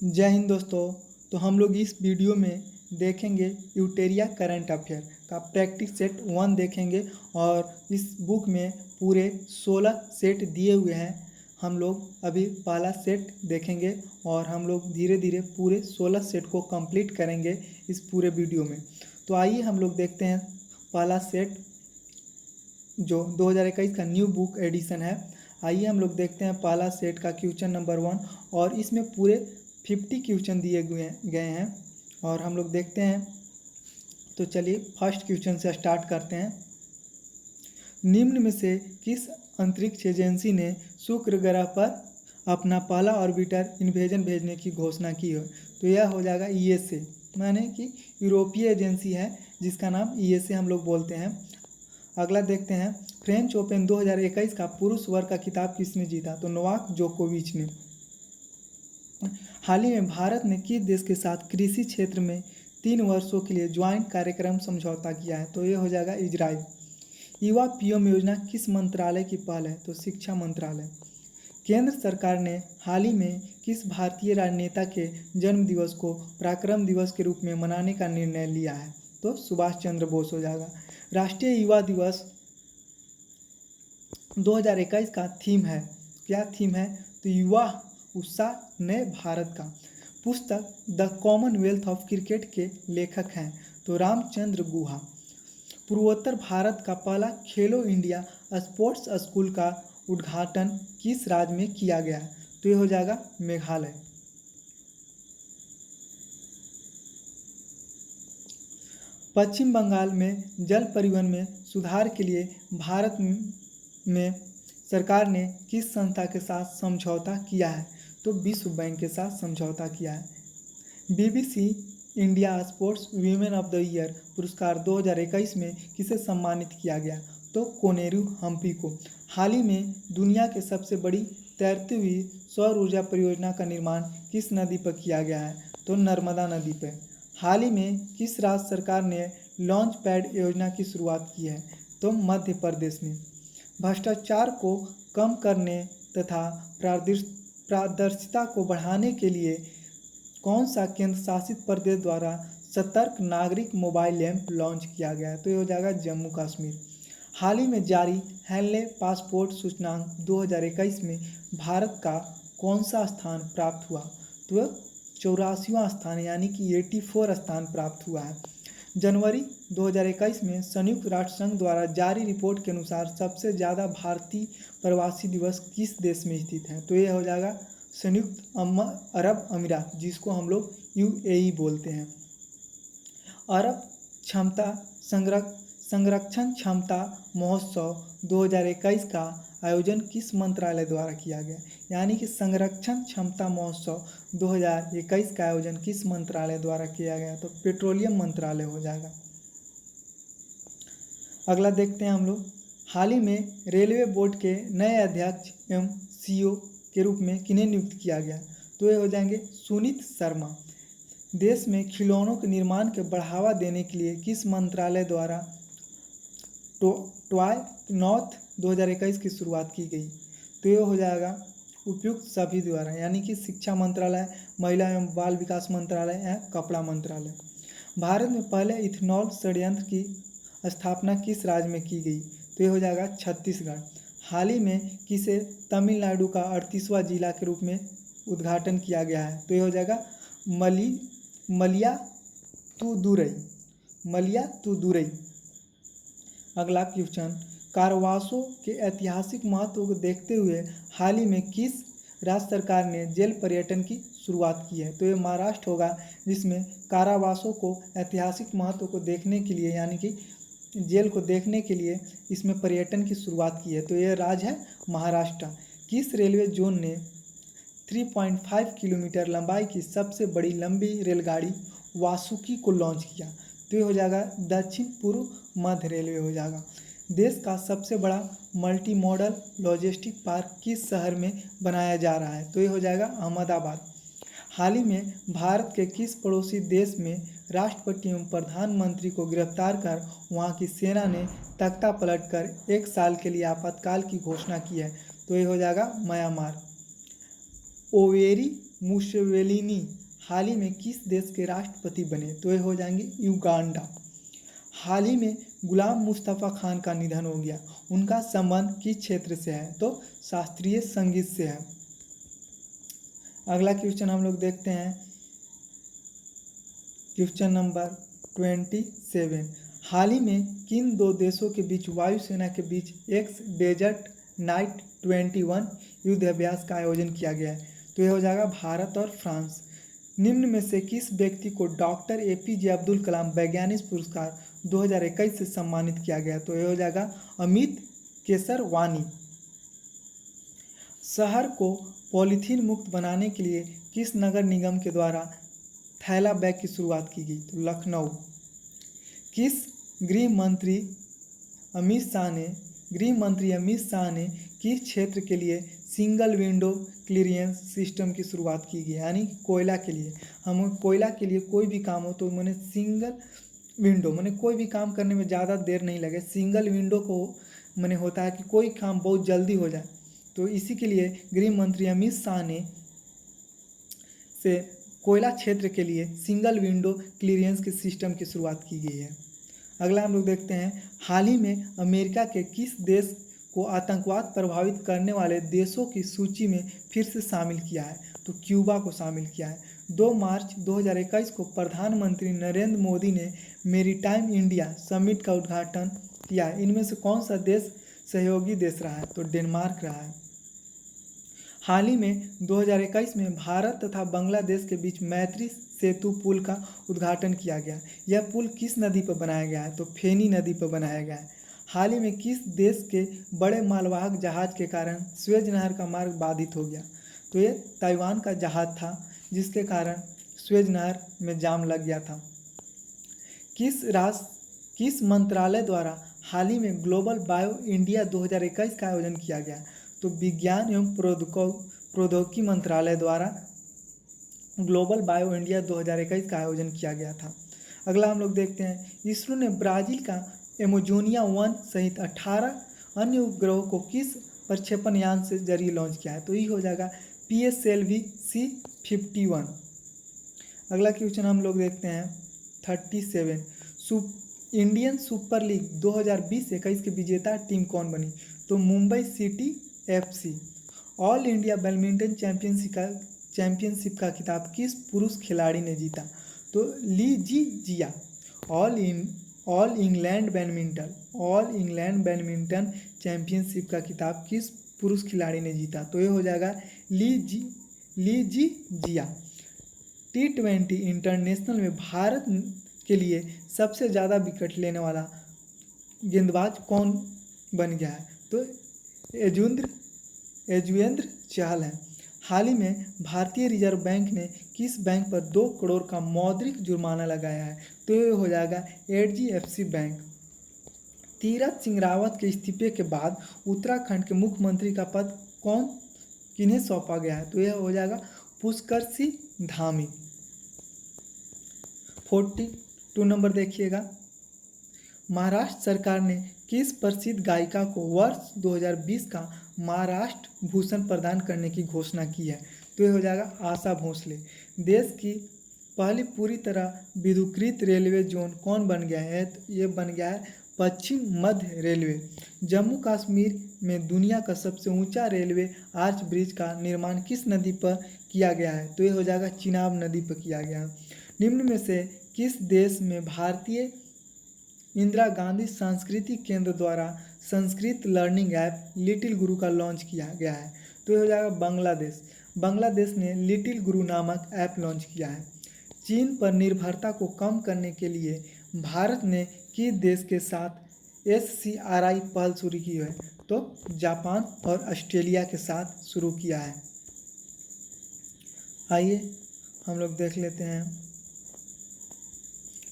जय हिंद दोस्तों। तो हम लोग इस वीडियो में देखेंगे यूटेरिया करंट अफेयर का प्रैक्टिस सेट 1 देखेंगे और इस बुक में पूरे 16 सेट दिए हुए हैं। हम लोग अभी पहला सेट देखेंगे और हम लोग धीरे धीरे पूरे 16 सेट को कंप्लीट करेंगे इस पूरे वीडियो में। तो आइए हम लोग देखते हैं पहला सेट जो 2021 का न्यू बुक एडिशन है। आइए हम लोग देखते हैं पहला सेट का क्वेश्चन नंबर 1 और इसमें पूरे 50 क्वेश्चन दिए गए हैं और हम लोग देखते हैं। तो चलिए फर्स्ट क्वेश्चन से स्टार्ट करते हैं। निम्न में से किस अंतरिक्ष एजेंसी ने शुक्र ग्रह पर अपना पहला ऑर्बिटर इन्वेजन भेजने की घोषणा की है? तो यह हो जाएगा ईएसए, माने कि यूरोपीय एजेंसी है जिसका नाम ईएसए हम लोग बोलते हैं। अगला देखते हैं, फ्रेंच ओपन 2021 का पुरुष वर्ग का खिताब किसने जीता? तो नोवाक जोकोविच ने। हाल ही में भारत ने किस देश के साथ कृषि क्षेत्र में 3 वर्षों के लिए ज्वाइंट कार्यक्रम समझौता किया है? तो ये हो जाएगा इजराइल। युवा पीएम योजना किस मंत्रालय की पहल है? तो शिक्षा मंत्रालय। केंद्र सरकार ने हाल ही में किस भारतीय राजनेता के जन्म दिवस को पराक्रम दिवस के रूप में मनाने का निर्णय लिया है? तो सुभाष चंद्र बोस हो जाएगा। राष्ट्रीय युवा दिवस 2021 का थीम है, क्या थीम है? तो युवा उत्साह नए भारत का। पुस्तक द कॉमनवेल्थ ऑफ क्रिकेट के लेखक हैं? तो रामचंद्र गुहा। पूर्वोत्तर भारत का पहला खेलो इंडिया स्पोर्ट्स स्कूल का उद्घाटन किस राज्य में किया गया है? तो ये हो जाएगा मेघालय। पश्चिम बंगाल में जल परिवहन में सुधार के लिए भारत में सरकार ने किस संस्था के साथ समझौता किया है? तो विश्व बैंक के साथ समझौता किया है। BBC India sports women of the year पुरस्कार 2021 में किसे सम्मानित किया गया? तो कोनेरू हम्पी को। हाल ही में दुनिया के सबसे बड़ी तैरती हुई सौर ऊर्जा परियोजना का निर्माण किस नदी पर किया गया है? तो नर्मदा नदी पर। हाल ही में किस राज्य सरकार ने लॉन्च पैड योजना की शुरुआत की है? तो मध्य प्रदेश में। भ्रष्टाचार को कम करने तथा पारदर्शिता को बढ़ाने के लिए कौन सा केंद्र शासित प्रदेश द्वारा सतर्क नागरिक मोबाइल ऐप लॉन्च किया गया है? तो ये हो जाएगा जम्मू कश्मीर। हाल ही में जारी हेनले पासपोर्ट सूचकांक 2021 में भारत का कौन सा स्थान प्राप्त हुआ? तो 84वां स्थान यानी कि 84 स्थान प्राप्त हुआ है। जनवरी 2021 में संयुक्त राष्ट्र संघ द्वारा जारी रिपोर्ट के अनुसार सबसे ज़्यादा भारतीय प्रवासी दिवस किस देश में स्थित है? तो ये हो जाएगा संयुक्त अरब अमीरात, जिसको हम लोग यूएई बोलते हैं। अरब क्षमता संरक्षण क्षमता महोत्सव 2021 का आयोजन किस मंत्रालय द्वारा किया गया? यानी कि संरक्षण क्षमता महोत्सव 2021 का आयोजन किस मंत्रालय द्वारा किया गया? तो पेट्रोलियम मंत्रालय हो जाएगा। अगला देखते हैं हम लोग, हाल ही में रेलवे बोर्ड के नए अध्यक्ष एवं सीईओ के रूप में किन्हें नियुक्त किया गया? तो ये हो जाएंगे सुनीत शर्मा। देश में खिलौनों के निर्माण के बढ़ावा देने के लिए किस मंत्रालय द्वारा टॉय नॉर्थ 2021 की शुरुआत की गई? तो ये हो जाएगा उपयुक्त सभी द्वारा, यानी कि शिक्षा मंत्रालय, महिला एवं बाल विकास मंत्रालय या कपड़ा मंत्रालय। भारत में पहले इथेनॉल संयंत्र की स्थापना किस राज्य में की गई? तो ये हो जाएगा छत्तीसगढ़। हाल ही में किसे तमिलनाडु का 38वां जिला के रूप में उद्घाटन किया गया है? तो ये हो जाएगा मलियातुदुरई। अगला क्वेश्चन, कारावासों के ऐतिहासिक महत्व को देखते हुए हाल ही में किस राज्य सरकार ने जेल पर्यटन की शुरुआत की है? तो ये महाराष्ट्र होगा, जिसमें कारावासों को ऐतिहासिक महत्व को देखने के लिए, यानी कि जेल को देखने के लिए इसमें पर्यटन की शुरुआत की है। तो यह राज्य है महाराष्ट्र। किस रेलवे जोन ने 3.5 किलोमीटर लंबाई की सबसे बड़ी लंबी रेलगाड़ी वासुकी को लॉन्च किया? तो ये हो जाएगा दक्षिण पूर्व मध्य रेलवे हो जाएगा। देश का सबसे बड़ा मल्टी मॉडल लॉजिस्टिक पार्क किस शहर में बनाया जा रहा है? तो ये हो जाएगा अहमदाबाद। हाल ही में भारत के किस पड़ोसी देश में राष्ट्रपति एवं प्रधानमंत्री को गिरफ्तार कर वहां की सेना ने तख्ता पलटकर 1 साल के लिए आपातकाल की घोषणा की है? तो ये हो जाएगा म्यांमार। ओवेरी मुसेवेलिनी हाल ही में किस देश के राष्ट्रपति बने? तो ये हो जाएंगे युगांडा। हाल ही में गुलाम मुस्तफ़ा खान का निधन हो गया, उनका संबंध किस क्षेत्र से है? तो शास्त्रीय संगीत से है। अगला क्वेश्चन हम लोग देखते हैं, क्वेश्चन नंबर 27। हाल ही में किन दो देशों के बीच वायुसेना के बीच एक्स डेजर्ट नाइट 21 युद्ध अभ्यास का आयोजन किया गया है? तो यह हो जाएगा भारत और फ्रांस। निम्न में से किस व्यक्ति को डॉक्टर APJ अब्दुल कलाम वैज्ञानिक पुरस्कार 2021 से सम्मानित किया गया? तो यह हो जाएगा अमित केसरवानी। शहर को पॉलीथीन मुक्त बनाने के लिए किस नगर निगम के द्वारा थैला बैग की शुरुआत की गई? तो लखनऊ। किस गृह मंत्री अमित शाह ने किस क्षेत्र के लिए सिंगल विंडो क्लियरेंस सिस्टम की शुरुआत की गई? यानी कोयला के लिए, हम कोयला के लिए कोई भी काम हो तो मैंने सिंगल विंडो, मैंने कोई भी काम करने में ज़्यादा देर नहीं लगे, सिंगल विंडो को मैंने होता है कि कोई काम बहुत जल्दी हो जाए, तो इसी के लिए गृह मंत्री अमित शाह ने से कोयला क्षेत्र के लिए सिंगल विंडो क्लियरेंस के सिस्टम की शुरुआत की गई है। अगला हम लोग देखते हैं, हाल ही में अमेरिका के किस देश को आतंकवाद प्रभावित करने वाले देशों की सूची में फिर से शामिल किया है? तो क्यूबा को शामिल किया है। 2 मार्च 2021 को प्रधानमंत्री नरेंद्र मोदी ने मेरीटाइम इंडिया समिट का उद्घाटन किया है। इनमें से कौन सा देश सहयोगी देश रहा है? तो डेनमार्क रहा है। हाल ही में 2021 में भारत तथा बांग्लादेश के बीच मैत्री सेतु पुल का उद्घाटन किया गया। यह पुल किस नदी पर बनाया गया है? तो फेनी नदी पर बनाया गया है। हाल ही में किस देश के बड़े मालवाहक जहाज के कारण स्वेज नहर का मार्ग बाधित हो गया? तो ये ताइवान का जहाज था जिसके कारण स्वेज नहर में जाम लग गया था। किस मंत्रालय द्वारा हाल ही में ग्लोबल बायो इंडिया 2021 का आयोजन किया गया? तो विज्ञान एवं प्रौद्योगिकी मंत्रालय द्वारा ग्लोबल बायो इंडिया 2021 का आयोजन किया गया था। अगला हम लोग देखते हैं, इसरो ने ब्राज़ील का एमेजोनिया 1 सहित 18 अन्य उपग्रहों को किस प्रक्षेपण यान से जरिए लॉन्च किया है? तो ये हो जाएगा PSLV C51। अगला क्वेश्चन हम लोग देखते हैं 37। इंडियन सुपर लीग 2020-21 की विजेता टीम कौन बनी? तो Mumbai city FC। All India badminton championship का खिताब किस पुरुष खिलाड़ी ने जीता? तो ली जी जिया। ऑल इंग्लैंड बैडमिंटन चैंपियनशिप का खिताब किस पुरुष खिलाड़ी ने जीता? तो ये हो जाएगा ली जी जिया। T20 इंटरनेशनल में भारत के लिए सबसे ज़्यादा विकेट लेने वाला गेंदबाज कौन बन गया है? तो यजुवेंद्र चहल है। हाल ही में भारतीय रिजर्व बैंक ने किस बैंक पर 2 करोड़ का मौद्रिक जुर्माना लगाया है? तो ये हो जाएगा HDFC बैंक। तीरथ सिंह रावत के इस्तीफे के बाद उत्तराखंड के मुख्यमंत्री का पद किन्हें सौंपा गया है? तो यह हो जाएगा पुष्कर सिंह धामी। 42 नंबर देखिएगा, महाराष्ट्र सरकार ने किस प्रसिद्ध गायिका को वर्ष 2020 का महाराष्ट्र भूषण प्रदान करने की घोषणा की है? तो ये हो जाएगा आशा भोसले। देश की पहली पूरी तरह विद्युतीकृत रेलवे जोन कौन बन गया है? तो ये बन गया है पश्चिम मध्य रेलवे। जम्मू कश्मीर में दुनिया का सबसे ऊंचा रेलवे आर्च ब्रिज का निर्माण किस नदी पर किया गया है? तो ये हो जाएगा चिनाब नदी पर किया गया है। निम्न में से किस देश में भारतीय इंदिरा गांधी सांस्कृतिक केंद्र द्वारा संस्कृत लर्निंग ऐप लिटिल गुरु का लॉन्च किया गया है? तो ये हो जाएगा बांग्लादेश। बांग्लादेश ने लिटिल गुरु नामक ऐप लॉन्च किया है। चीन पर निर्भरता को कम करने के लिए भारत ने किस देश के साथ SCRI पहल शुरू की है? तो जापान और ऑस्ट्रेलिया के साथ शुरू किया है। आइए हम लोग देख लेते हैं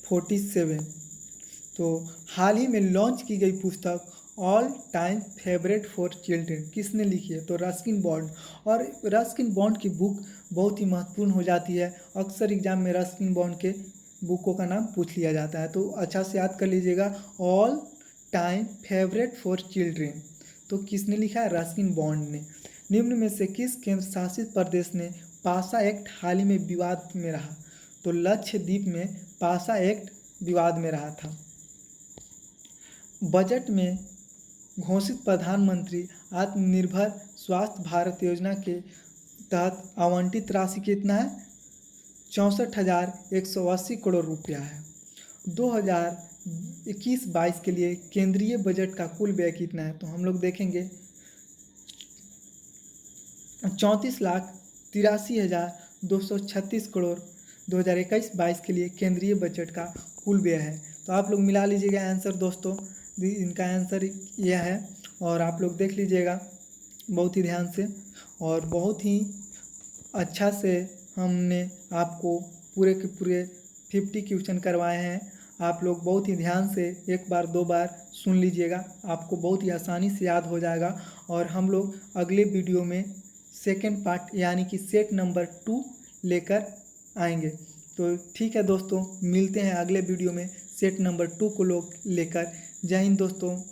47। तो हाल ही में लॉन्च की गई पुस्तक all time favourite for children किसने लिखी है? तो रस्किन बॉन्ड। और रस्किन बॉन्ड की बुक बहुत ही महत्वपूर्ण हो जाती है, अक्सर एग्जाम में रस्किन बॉन्ड के बुकों का नाम पूछ लिया जाता है, तो अच्छा से याद कर लीजिएगा, all time favourite for children. तो किसने लिखा है? रस्किन बॉन्ड ने। निम्न में से किस केंद्र शासित प्रदेश ने पासा एक्ट हाल ही में विवाद में रहा। तो लक्षद्वीप में पासा एक्ट विवाद में रहा था। बजट में घोषित प्रधानमंत्री आत्मनिर्भर स्वास्थ्य भारत योजना के तहत आवंटित राशि कितना है? 64,180 करोड़ रुपया है। 2021-22 के लिए केंद्रीय बजट का कुल व्यय कितना है? तो हम लोग देखेंगे 34,83,236 करोड़ 2021-22 के लिए केंद्रीय बजट का कुल व्यय है। तो आप लोग मिला लीजिएगा आंसर दोस्तों, इनका आंसर यह है और आप लोग देख लीजिएगा बहुत ही ध्यान से। और बहुत ही अच्छा से हमने आपको पूरे के पूरे 50 क्वेश्चन करवाए हैं। आप लोग बहुत ही ध्यान से एक बार दो बार सुन लीजिएगा, आपको बहुत ही आसानी से याद हो जाएगा। और हम लोग अगले वीडियो में सेकंड पार्ट यानी कि सेट नंबर 2 लेकर आएंगे। तो ठीक है दोस्तों, मिलते हैं अगले वीडियो में सेट नंबर 2 को लेकर। जय हिंद दोस्तों।